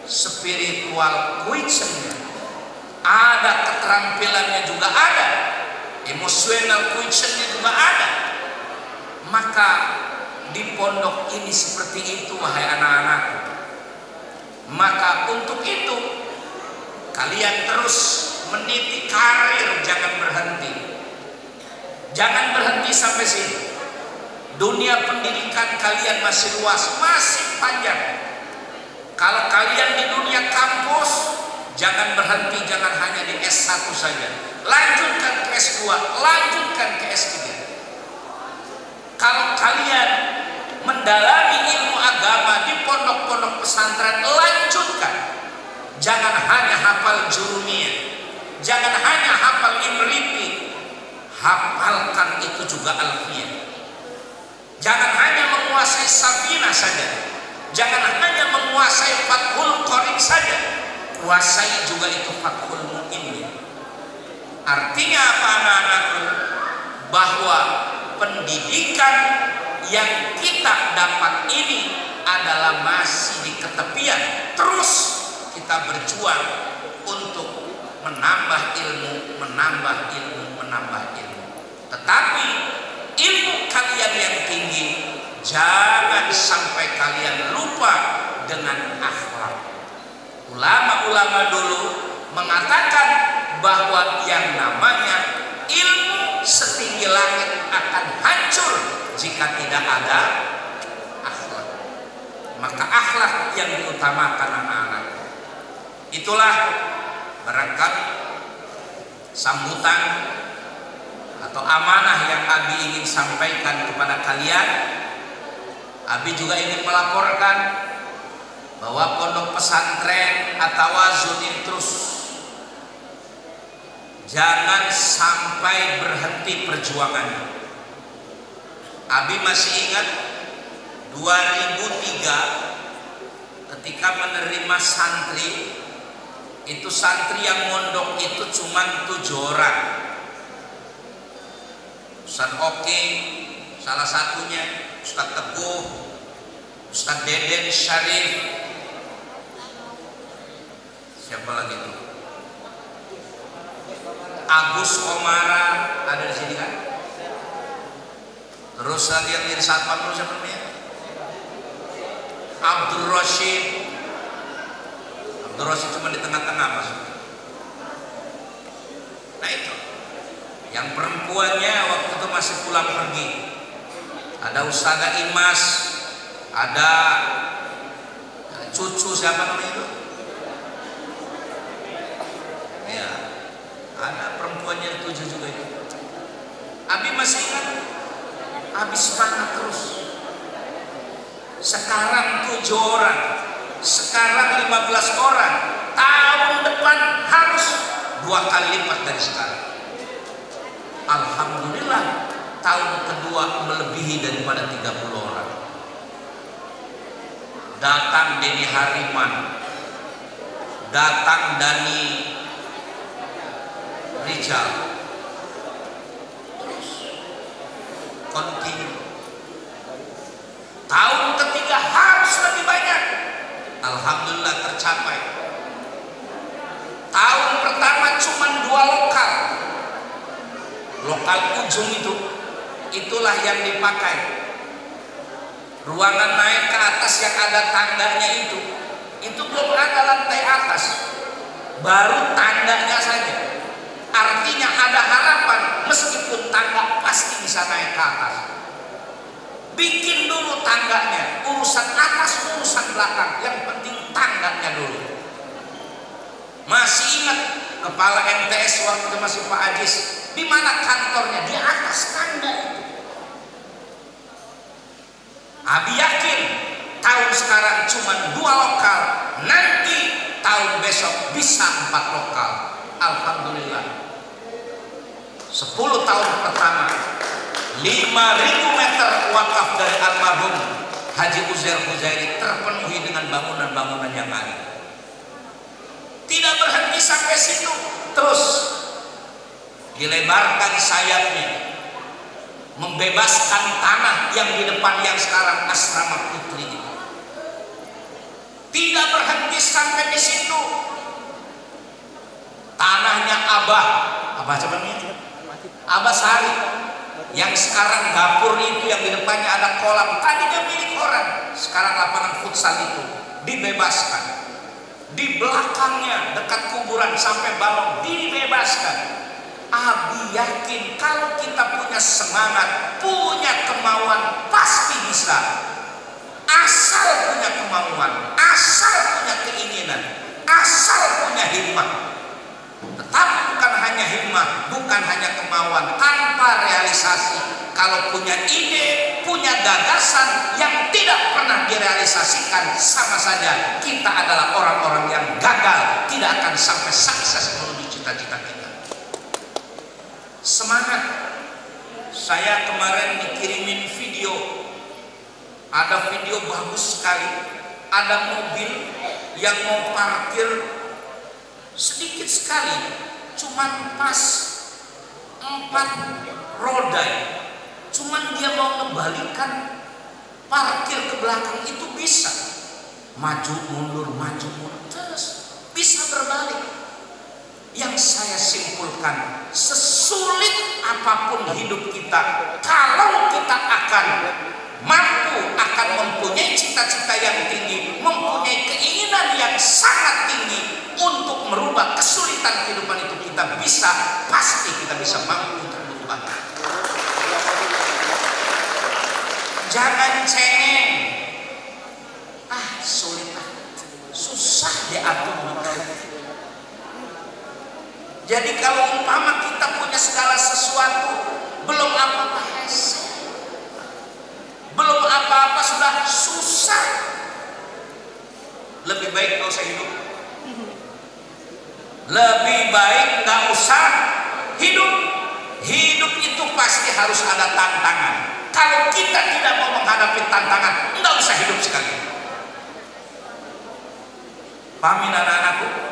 spiritual quotient-nya. Ada keterampilannya juga ada, emosional quotient-nya juga ada. Maka di pondok ini seperti itu, wahai anak-anakku. Maka untuk itu kalian terus meniti karir, jangan berhenti. Jangan berhenti sampai sini. Dunia pendidikan kalian masih luas, masih panjang. Kalau kalian di dunia kampus, jangan berhenti, jangan hanya di S1 saja. Lanjutkan ke S2, lanjutkan ke S3. Kalau kalian mendalami ilmu agama di pondok-pondok pesantren, lanjutkan. Jangan hanya hafal jurumiyah, jangan hanya hafal imripi, hafalkan itu juga alfiyah. Jangan hanya menguasai Safinah saja, jangan hanya menguasai Fathul Qorib saja, kuasai juga itu Fathul Mu'in. Artinya apa, anak-anakku? Bahwa pendidikan yang kita dapat ini adalah masih di ketepian. Terus kita berjuang untuk menambah ilmu, menambah ilmu, menambah ilmu. Tetapi ilmu kalian yang tinggi, jangan sampai kalian lupa dengan akhlak. Ulama-ulama dulu mengatakan bahwa yang namanya ilmu setinggi langit akan hancur jika tidak ada akhlak. Maka akhlak yang diutamakan anak-anak. Itulah barangkali sambutan atau amanah yang Abi ingin sampaikan kepada kalian. Abi juga ingin melaporkan bahwa pondok pesantren At-Tawazun ini terus jangan sampai berhenti perjuangannya. Abi masih ingat 2003 ketika menerima santri, itu santri yang mondok itu cuma 7 orang. Ustaz Oke salah satunya, Ustaz Teguh, Ustaz Deden Syarif, siapa lagi itu? Agus Komara ada di sini kan? Terus lagi yang jadi satpam dulu siapa namanya? Abdul Rashid. Abdul Rashid cuma di tengah-tengah maksudnya. Nah itu. Yang perempuannya waktu itu masih pulang pergi. Ada Ustazah Imas, ada cucu siapa namanya itu? Ya, ada perempuannya 7 juga itu. Abi masih ingat, Abi semangat terus. Sekarang 7 orang, sekarang 15 orang, tahun depan harus 2 kali lipat dari sekarang. Alhamdulillah, tahun kedua melebihi daripada 30 orang. Datang Denny Hariman, datang Dani Rijal, terus continue. Tahun ketiga harus lebih banyak. Alhamdulillah tercapai. Tahun pertama cuma 2 lokal. Lokal ujung itulah yang dipakai. Ruangan naik ke atas yang ada tangganya itu belum ada lantai atas, baru tangganya saja. Artinya ada harapan, meskipun tangga pasti bisa naik ke atas. Bikin dulu tangganya, urusan atas, urusan belakang, yang penting tangganya dulu. Masih ingat kepala MTS waktu itu masih Pak Ajis, di mana kantornya? Di atas tangga itu. Abi yakin tahun sekarang cuma 2 lokal, nanti tahun besok bisa 4 lokal. alhamdulillah 10 tahun pertama 5.000 meter wakaf dari almarhum Haji Uzair Huzairi terpenuhi dengan bangunan-bangunan yang ada. Tidak berhenti sampai situ, terus dilebarkan sayapnya, membebaskan tanah yang di depan yang sekarang asrama putri. Tidak berhenti sampai di situ. Tanahnya Abah sebenarnya Abah Sari, yang sekarang dapur itu yang di depannya ada kolam, tadinya milik orang, sekarang lapangan futsal itu dibebaskan. Di belakangnya dekat kuburan sampai balong dibebaskan. Abi yakin kalau kita punya semangat, punya kemauan, pasti bisa. Asal punya kemauan, asal punya keinginan, asal punya himmah. Tetapi bukan hanya himmah, bukan hanya kemauan, tanpa realisasi. Kalau punya ide, punya gagasan yang tidak pernah direalisasikan, sama saja kita adalah orang-orang yang gagal, tidak akan sampai sukses menuju cita-cita kita. Semangat. Saya kemarin dikirimin video, ada video bagus sekali, ada mobil yang mau parkir sedikit sekali, cuman pas 4 roda, cuman dia mau ngebalikan parkir ke belakang itu bisa maju mundur terus bisa berbalik. Yang saya simpulkan, sesulit apapun hidup kita, kalau kita akan mampu, akan mempunyai cita-cita yang tinggi, mempunyai keinginan yang sangat tinggi untuk merubah kesulitan kehidupan itu, kita bisa, pasti kita bisa mampu untuk berubah. Jangan cengeng, sulit, susah diatur. Jadi kalau umpama kita punya segala sesuatu, belum apa-apa hese, belum apa-apa sudah susah, lebih baik gak usah hidup. Lebih baik gak usah hidup. Hidup itu pasti harus ada tantangan. Kalau kita tidak mau menghadapi tantangan, nggak usah hidup sekali. Pahamin anak-anakku?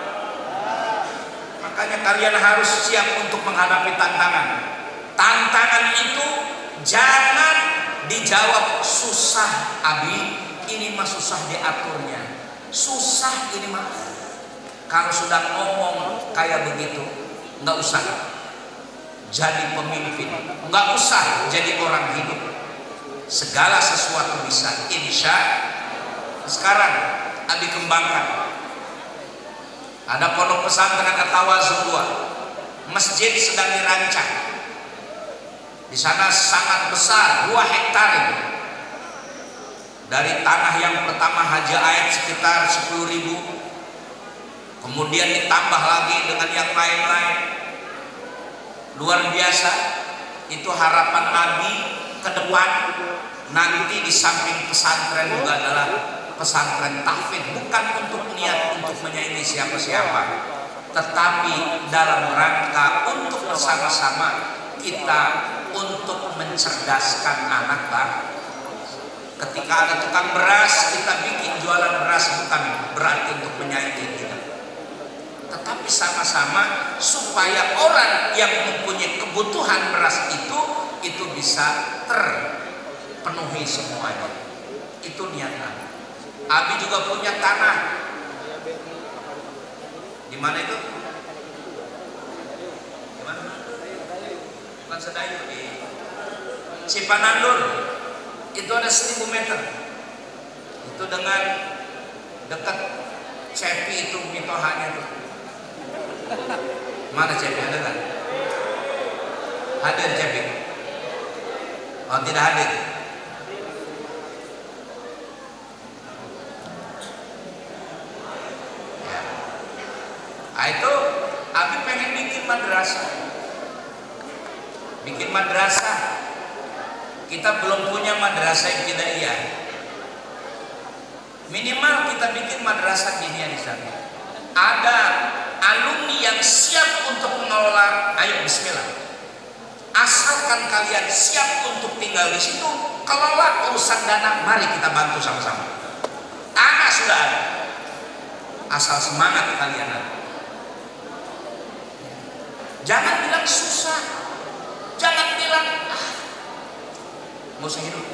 Makanya kalian harus siap untuk menghadapi tantangan. Tantangan itu jangan dijawab susah, Abi. Ini mah susah diaturnya. Susah ini mah. Kalau sudah ngomong kayak begitu, nggak usah jadi pemimpin, nggak usah jadi orang hidup. Segala sesuatu bisa, insya. Sekarang Abi kembangkan. Ada pondok pesantren At-Tawazun 2, masjid sedang dirancang. Di sana sangat besar, 2 hektar. Dari tanah yang pertama Haji Aid sekitar 10.000, kemudian ditambah lagi dengan yang lain-lain. Luar biasa. Itu harapan Abi ke depan. Nanti di samping pesantren juga adalah pesantren tahfidz, bukan untuk niat untuk menyaingi siapa-siapa, tetapi dalam rangka untuk bersama-sama kita untuk mencerdaskan anak bangsa. Ketika ada tukang beras, kita bikin jualan beras, bukan berarti untuk menyaingi kita, tetapi sama-sama supaya orang yang mempunyai kebutuhan beras itu bisa terpenuhi semuanya. Itu niatnya. Abi juga punya tanah. Di mana itu? Di mana? Bukan Sedayu, di Cipanandur. Itu ada 1.000 meter. Itu dengan dekat Cepi itu mitohanya itu. Mana Cepi, ada kan? Hadir Cepi? Oh, tidak hadir. Itu Abi pengen bikin madrasah. Bikin madrasah. Kita belum punya madrasah yang tidak iya. Minimal kita bikin madrasah gini di sana. Ada alumni yang siap untuk mengelola, ayo bismillah. Asalkan kalian siap untuk tinggal di situ, kelola urusan dana, mari kita bantu sama-sama. Tanah sudah ada, asal semangat kalian ada. Jangan bilang susah, jangan bilang mau usah hidup.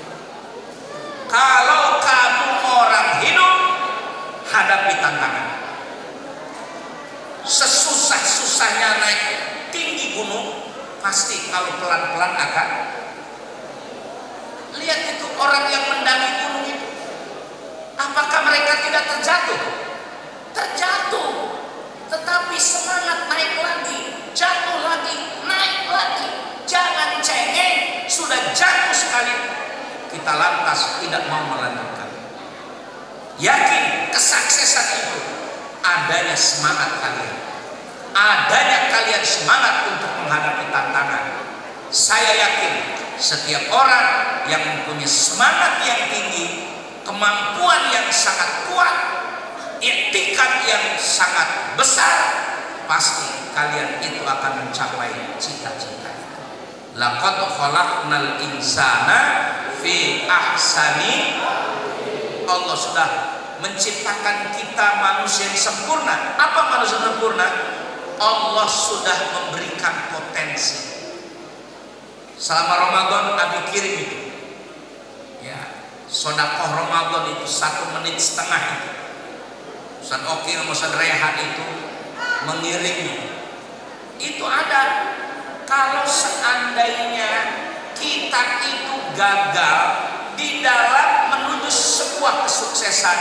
Kalau kamu orang hidup, hadapi tantangan. Sesusah-susahnya naik tinggi gunung, pasti kalau pelan-pelan akan lihat itu orang yang mendaki gunung itu. Apakah mereka tidak terjatuh? Terjatuh, tetapi semangat naik lagi, jatuh lagi, naik lagi. Jangan cengeng, sudah jatuh sekali kita lantas tidak mau melanjutkan. Yakin kesuksesan itu adanya semangat kalian, adanya kalian semangat untuk menghadapi tantangan. Saya yakin setiap orang yang mempunyai semangat yang tinggi, kemampuan yang sangat kuat, iktikad yang sangat besar, pasti kalian itu akan mencapai cita-cita. Laqad khalaqnal insana fi ahsani. Allah sudah menciptakan kita manusia yang sempurna. Apa manusia sempurna? Allah sudah memberikan potensi. Selama Ramadan Abi kirim itu, ya, sedekah Ramadan itu 1,5 menit itu. Ustaz Oki sama Ustaz Rehan itu mengirimnya. Itu ada. Kalau seandainya kita itu gagal di dalam menuju sebuah kesuksesan,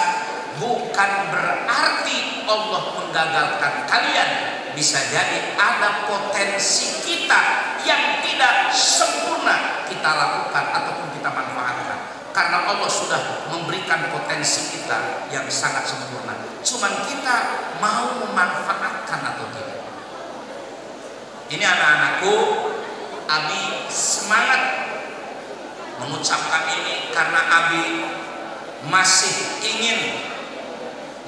bukan berarti Allah menggagalkan kalian. Bisa jadi ada potensi kita yang tidak sempurna kita lakukan ataupun kita manfaatkan, karena Allah sudah memberikan potensi kita yang sangat sempurna. Cuman kita mau memanfaatkan atau tidak. Ini anak-anakku, Abi semangat mengucapkan ini karena Abi masih ingin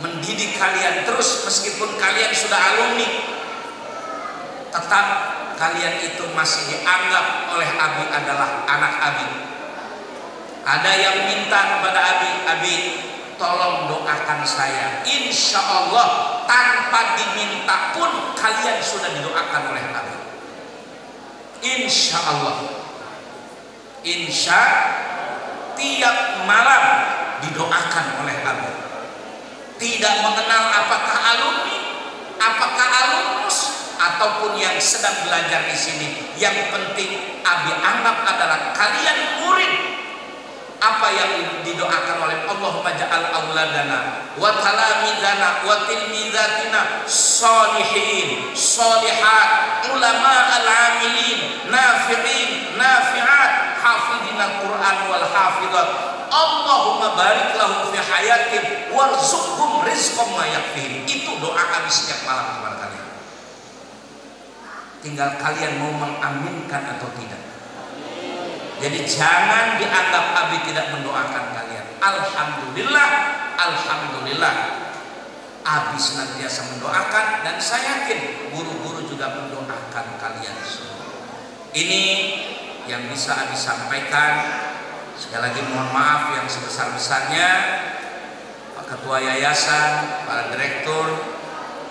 mendidik kalian terus. Meskipun kalian sudah alumni, tetap kalian itu masih dianggap oleh Abi adalah anak Abi. Ada yang minta kepada Abi tolong doakan saya. Insya Allah tanpa diminta pun kalian sudah didoakan oleh Abi. Insya Allah, insya tiap malam didoakan oleh Abi. Tidak mengenal apakah alumni, apakah alumnus, ataupun yang sedang belajar di sini. Yang penting Abi anggap adalah kalian murid. Apa yang didoakan oleh Allahumma ja'al auladana wa talamidana wa tilmizatina sholihin sholihat ulama al-amilin nafi'in nafi'at hafidina Quran wal hafidat. Allahumma barik lahum fi hayatin warzuqhum rizqan ma yakfihim. Itu doa kami setiap malam kepada kalian. Tinggal kalian mau mengaminkan atau tidak. Jadi jangan dianggap Abi tidak mendoakan kalian. Alhamdulillah, alhamdulillah, Abi senantiasa mendoakan, dan saya yakin guru-guru juga mendoakan kalian semua. Ini yang bisa Abi sampaikan. Sekali lagi mohon maaf yang sebesar-besarnya. Pak Ketua Yayasan, para direktur,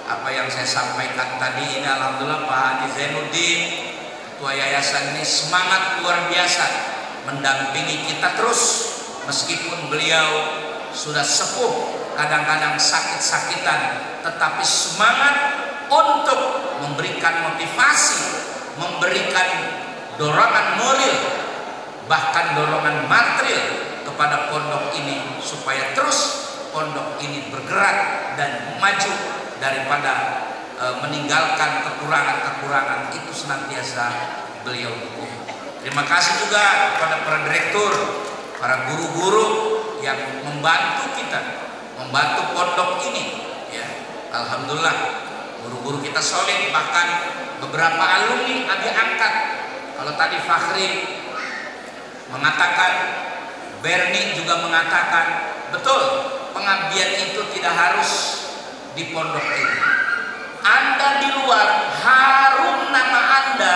apa yang saya sampaikan tadi ini alhamdulillah Pak Haji Zainuddin, Ketua Yayasan ini semangat luar biasa mendampingi kita terus, meskipun beliau sudah sepuh, kadang-kadang sakit-sakitan, tetapi semangat untuk memberikan motivasi, memberikan dorongan moral, bahkan dorongan material kepada pondok ini supaya terus pondok ini bergerak dan maju daripada meninggalkan kekurangan-kekurangan. Itu senantiasa beliau dukung. Terima kasih juga kepada para direktur, para guru-guru yang membantu kita, membantu pondok ini. Ya, alhamdulillah guru-guru kita solid, bahkan beberapa alumni Abi angkat. Kalau tadi Fakhri mengatakan, Berni juga mengatakan, betul, pengabdian itu tidak harus di pondok ini. Anda di luar, harum nama Anda,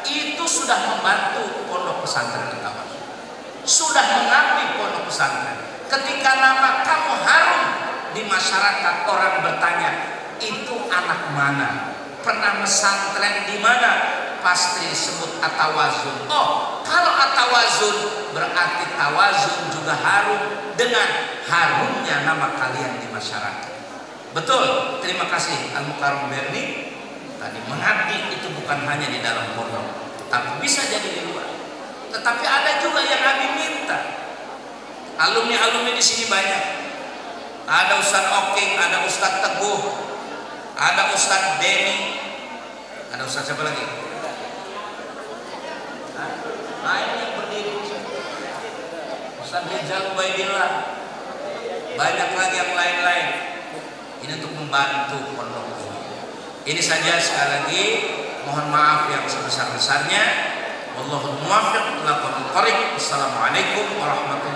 itu sudah membantu pondok pesantren At-Tawazun, sudah mengabdi pondok pesantren. Ketika nama kamu harum di masyarakat, orang bertanya, itu anak mana, pernah pesantren di mana, pasti disebut At-Tawazun. Oh, kalau At-Tawazun berarti Tawazun juga harum dengan harumnya nama kalian di masyarakat. Betul, terima kasih Al-Mukarram Berni. Tadi mengabdi itu bukan hanya di dalam pondok, tapi bisa jadi di luar. Tetapi ada juga yang Abi minta. Alumni-alumni di sini banyak. Ada Ustadz Oking, ada Ustadz Teguh, ada Ustadz Denny, ada Ustadz siapa lagi? Nah, ini yang berdiri. Ustadz Rizal Ubaidillah. Banyak lagi yang lain-lain. Ini untuk membantu pondok ini. Ini saja, sekali lagi mohon maaf yang sebesar-besarnya. Wallahul muwaffiq ila aqwamit thoriq. Wassalamualaikum warahmatullahi wabarakatuh.